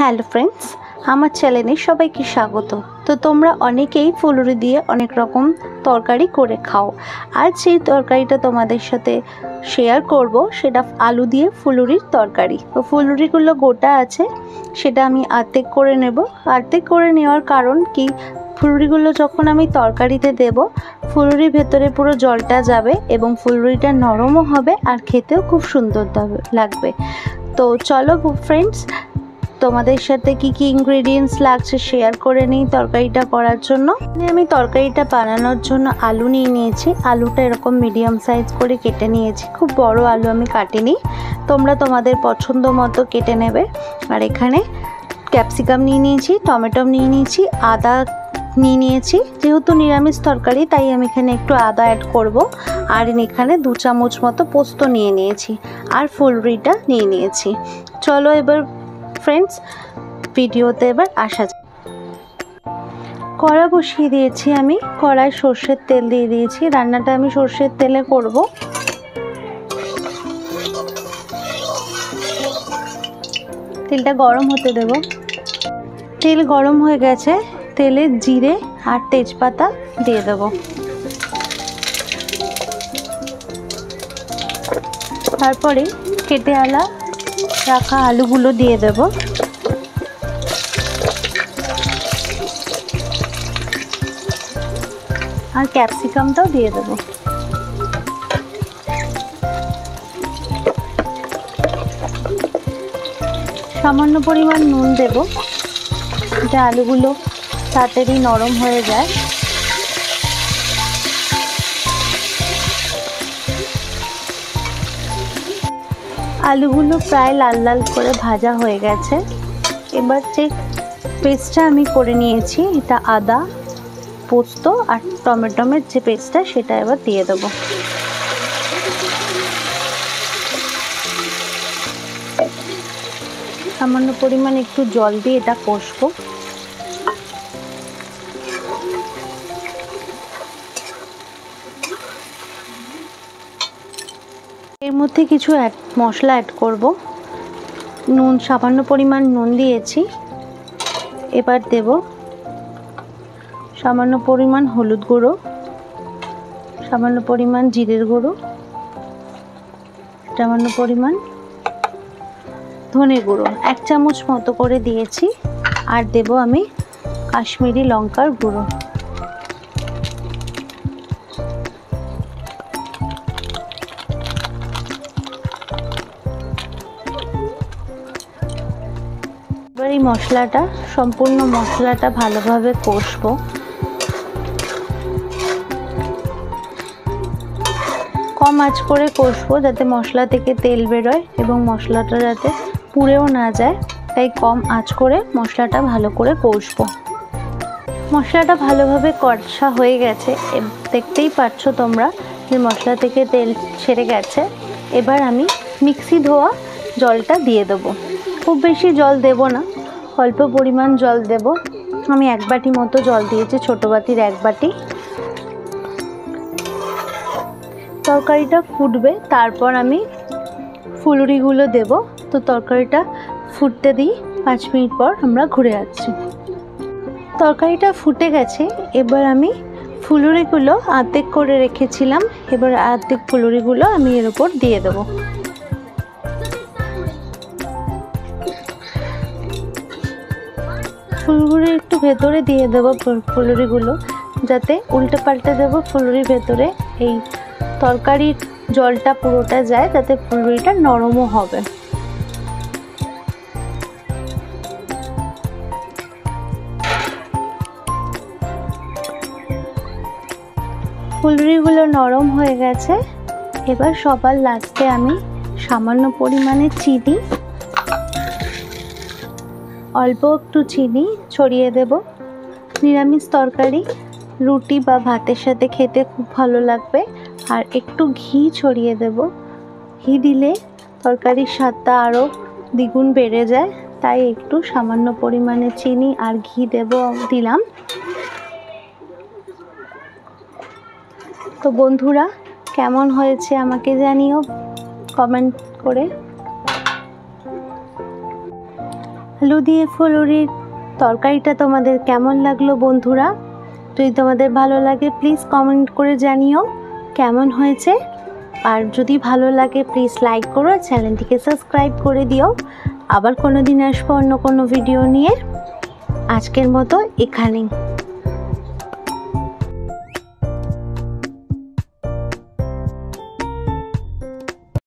Hello friends, আমার চ্যানেলে সবাইকে স্বাগত। তো তোমরা অনেকেই ফুলুরি দিয়ে অনেক রকম তরকারি করে খাও। আজ সেই তরকারিটা তোমাদের সাথে শেয়ার করব, সেটা আলু দিয়ে ফুলুরির তরকারি। তো ফুলুরিগুলো গোটা আছে, সেটা আমি অর্ধেক করে নেব। অর্ধেক করে নেওয়ার কারণ কি, ফুলুরিগুলো যখন আমি তরকারিতে দেব, ফুলুরির ভেতরে পুরো জলটা যাবে এবং ফুলুরিটা নরমও হবে আর খেতেও খুব সুন্দর লাগবে। তো চলো ফ্রেন্ডস, তোমাদের সাথে কি কি ইনগ্রেডিয়েন্টস লাগছে শেয়ার করে নিই তরকারিটা করার জন্য। আমি তরকারিটা বানানোর জন্য আলু নিয়ে নিয়েছি। আলুটা এরকম মিডিয়াম সাইজ করে কেটে নিয়েছি, খুব বড় আলু আমি কাটিনি, তোমরা তোমাদের পছন্দ মতো কেটে নেবে। আর এখানে ক্যাপসিকাম নিয়ে নিয়েছি, টমেটো নিয়ে নিয়েছি, আদা নিয়ে নিয়েছি। যেহেতু নিরামিষ তরকারি তাই আমি এখানে একটু আদা অ্যাড করব। আর এখানে 2 চামচ মতো পোস্ত নিয়ে নিয়েছি আর ফুলুরিটা নিয়ে নিয়েছি। চলো এবার ফ্রেন্ডস ভিডিওতে এবার আসা যাক। কড়া বসিয়ে দিয়েছি আমি, কড়ায় সর্ষের তেল দিয়ে দিয়েছি। রান্নাটা আমি সর্ষের তেলে করব। তেলটা গরম হতে দেব। তেল গরম হয়ে গেছে, তেলে জিরে আর তেজপাতা দিয়ে দেব। তারপরে কেটে রাখা আলুগুলো দিয়ে দেব। আর ক্যাপসিকামটাও দিয়ে দেব। সামান্য পরিমাণ নুন দেব, যাতে আলুগুলো তাড়াতাড়ি নরম হয়ে যায়। আলুগুলো প্রায় লাল লাল করে ভাজা হয়ে গেছে। এবার যে পেস্টটা আমি করে নিয়েছি, এটা আদা, পোস্ত আর টমেটোমের যে পেস্টটা, সেটা এবার দিয়ে দেবো। সামান্য পরিমাণ একটু জল দিয়ে এটা কষবো। এর মধ্যে কিছু মশলা অ্যাড করব। নুন, সামান্য পরিমাণ নুন দিয়েছি। এবার দেব সামান্য পরিমাণ হলুদ গুঁড়ো, সামান্য পরিমাণ জিরের গুঁড়ো, সামান্য পরিমাণ ধনে গুঁড়ো, 1 চামচ মতো করে দিয়েছি। আর দেব আমি কাশ্মীরি লঙ্কার গুঁড়ো। এবার এই সম্পূর্ণ মশলাটা ভালোভাবে কষবো। কম আঁচ করে কষবো, যাতে মশলা থেকে তেল বেরোয় এবং মশলাটা যাতে পুড়েও না যায়, তাই কম আঁচ করে মশলাটা ভালো করে কষবো। মশলাটা ভালোভাবে কষা হয়ে গেছে, দেখতেই পাচ্ছ তোমরা যে মশলা থেকে তেল ছেড়ে গেছে। এবার আমি মিক্সি ধোয়া জলটা দিয়ে দেবো। খুব বেশি জল দেব না, অল্প পরিমাণ জল দেব। আমি 1 বাটি মতো জল দিয়েছি, ছোটো বাটির 1 বাটি। তরকারিটা ফুটবে, তারপর আমি ফুলুরিগুলো দেব। তো তরকারিটা ফুটতে দিই, 5 মিনিট পর আমরা ঘুরে আসছি। তরকারিটা ফুটে গেছে। এবার আমি ফুলুরিগুলো অর্ধেক করে রেখেছিলাম, এবার অর্ধেক ফুলুরিগুলো আমি এর উপর দিয়ে দেব। ফুলগুলো একটু ভেতরে দিয়ে দেবো ফুলুরিগুলো, যাতে উল্টে পাল্টে দেবো ফুলুরির ভেতরে এই তরকারির জলটা পুরোটা যায়, যাতে ফুলুরিটা নরমও হবে। ফুলুরিগুলো নরম হয়ে গেছে। এবার সবার লাস্টে আমি সামান্য পরিমাণে চিনি, অল্প একটু চিনি ছড়িয়ে দেব। নিরামিষ তরকারি রুটি বা ভাতের সাথে খেতে খুব ভালো লাগবে। আর একটু ঘি ছড়িয়ে দেব। ঘি দিলে তরকারির স্বাদটা আরও দ্বিগুণ বেড়ে যায়, তাই একটু সামান্য পরিমাণে চিনি আর ঘি দিলাম। তো বন্ধুরা, কেমন হয়েছে আমাকে জানিও কমেন্ট করে। আলু দিয়ে ফুলুরির তরকারিটা তোমাদের কেমন লাগলো বন্ধুরা? যদি তোমাদের ভালো লাগে প্লিজ কমেন্ট করে জানিও কেমন হয়েছে। আর যদি ভালো লাগে প্লিজ লাইক করো, চ্যানেলটিকে সাবস্ক্রাইব করে দিও। আবার কোনো দিন আসবো অন্য কোনো ভিডিও নিয়ে। আজকের মতো এখানেই।